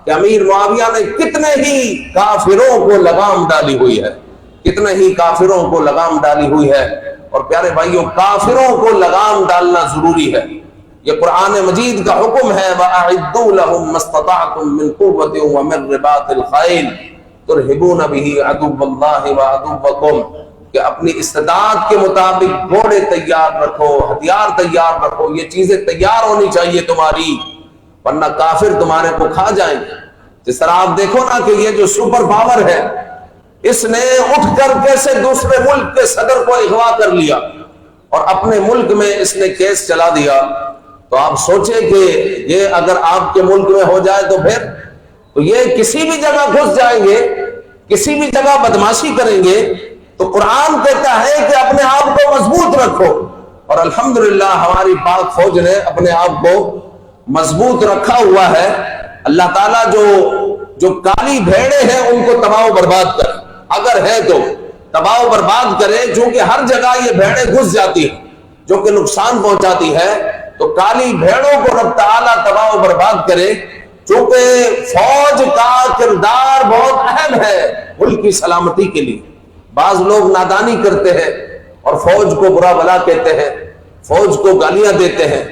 کہ امیر معاویہ نے کتنے ہی کافروں کو لگام ڈالی ہوئی ہے، کتنے ہی کافروں کو لگام ڈالی ہوئی ہے۔ اور پیارے بھائیوں، کافروں کو لگام ڈالنا ضروری ہے، یہ قرآن مجید کا حکم ہے۔ وَأَعِدُّوا لَهُم مَّا اسْتَطَعْتُم مِّن قُوَّةٍ وَمِن رِّبَاطِ الْخَيْلِ تُرْهِبُونَ بِهِ عَدُوَّ اللَّهِ وَعَدُوَّكُمْ، کہ اپنی استطاعت کے مطابق گھوڑے تیار رکھو، ہتھیار تیار رکھو، یہ چیزیں تیار ہونی چاہیے تمہاری، ورنہ کافر تمہارے کو کھا جائیں گے۔ جس طرح آپ دیکھو نا کہ یہ جو سپر پاور ہے، اس نے اٹھ کر کیسے دوسرے ملک کے صدر کو اغوا کر لیا اور اپنے ملک میں اس نے کیس چلا دیا، تو آپ سوچیں کہ یہ اگر آپ کے ملک میں ہو جائے تو پھر تو یہ کسی بھی جگہ گھس جائیں گے، کسی بھی جگہ بدماشی کریں گے۔ تو قرآن کہتا ہے کہ اپنے آپ کو مضبوط رکھو، اور الحمدللہ ہماری پاک فوج نے اپنے آپ کو مضبوط رکھا ہوا ہے۔ اللہ تعالیٰ جو کالی بھیڑیں ہیں ان کو تباہ و برباد کرے، اگر ہے تو تباہ و برباد کرے، چونکہ ہر جگہ یہ بھیڑیں گھس جاتی ہیں جو کہ نقصان پہنچاتی ہے، تو کالی بھیڑوں کو رب تعالیٰ تباہ و برباد کرے، چونکہ فوج کا کردار بہت اہم ہے ملک کی سلامتی کے لیے۔ بعض لوگ نادانی کرتے ہیں اور فوج کو برا بلا کہتے ہیں، فوج کو گالیاں دیتے ہیں۔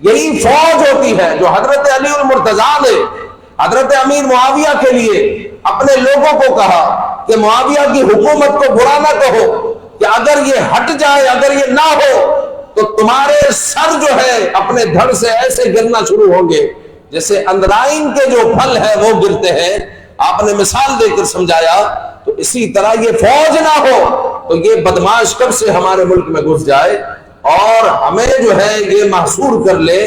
یہی فوج ہوتی ہے جو حضرت علی المرتضیٰ نے حضرت امیر معاویہ کے لیے اپنے لوگوں کو کہا کہ معاویہ کی حکومت کو برا نہ کہو، کہ اگر یہ ہٹ جائے، اگر یہ نہ ہو تو تمہارے سر جو ہے اپنے دھڑ سے ایسے گرنا شروع ہوں گے جیسے اندرائن کے جو پھل ہے وہ گرتے ہیں۔ آپ نے مثال دے کر سمجھایا، تو اسی طرح یہ فوج نہ ہو تو یہ بدماش کب سے ہمارے ملک میں گھس جائے اور ہمیں جو ہے یہ محصور کر لے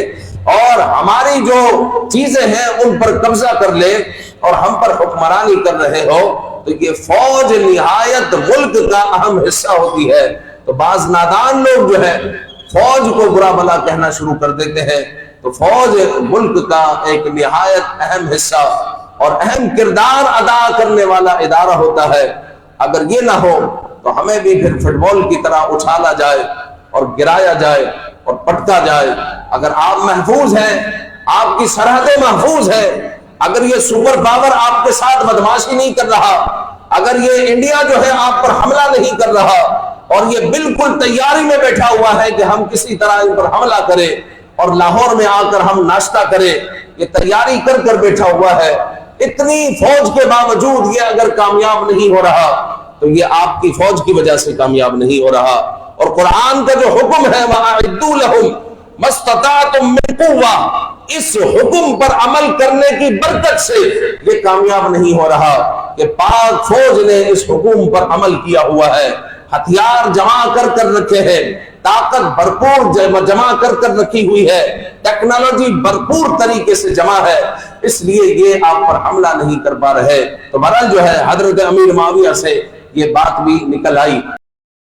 اور ہماری جو چیزیں ہیں ان پر قبضہ کر لے اور ہم پر حکمرانی کر رہے ہو، تو یہ فوج نہایت ملک کا اہم حصہ ہوتی ہے۔ تو بعض نادان لوگ جو ہے فوج کو برا بلا کہنا شروع کر دیتے ہیں، تو فوج ملک کا ایک نہایت اہم حصہ اور اہم کردار ادا کرنے والا ادارہ ہوتا ہے۔ اگر یہ نہ ہو تو ہمیں بھی پھر فٹ بال کی طرح اچھالا جائے اور گرایا جائے اور پٹکا جائے۔ اگر آپ محفوظ ہیں، آپ کی سرحدیں محفوظ ہیں، اگر یہ سپر پاور آپ کے ساتھ بدماشی نہیں کر رہا، اگر یہ انڈیا جو ہے آپ پر حملہ نہیں کر رہا اور یہ بالکل تیاری میں بیٹھا ہوا ہے کہ ہم کسی طرح ان پر حملہ کریں اور لاہور میں آ کر ہم ناشتہ کریں، یہ تیاری کر کر بیٹھا ہوا ہے، اتنی فوج کے باوجود یہ اگر کامیاب نہیں ہو رہا تو یہ آپ کی فوج کی وجہ سے کامیاب نہیں ہو رہا۔ اور قرآن کا جو حکم ہے وَأَعِدُّوا لَهُم مَّا اسْتَطَعْتُم مِّن قُوَّةٍ، اس حکم پر عمل کرنے کی برکت سے یہ کامیاب نہیں ہو رہا کہ پاک فوج نے اس حکم پر عمل کیا ہوا ہے، ہتھیار جمع کر کر رکھے ہیں، طاقت بھرپور جمع کر کر رکھی ہوئی ہے، ٹیکنالوجی بھرپور طریقے سے جمع ہے، اس لیے یہ آپ پر حملہ نہیں کر پا رہے۔ تو بہرحال جو ہے حضرت امیر معاویہ سے یہ بات بھی نکل آئی۔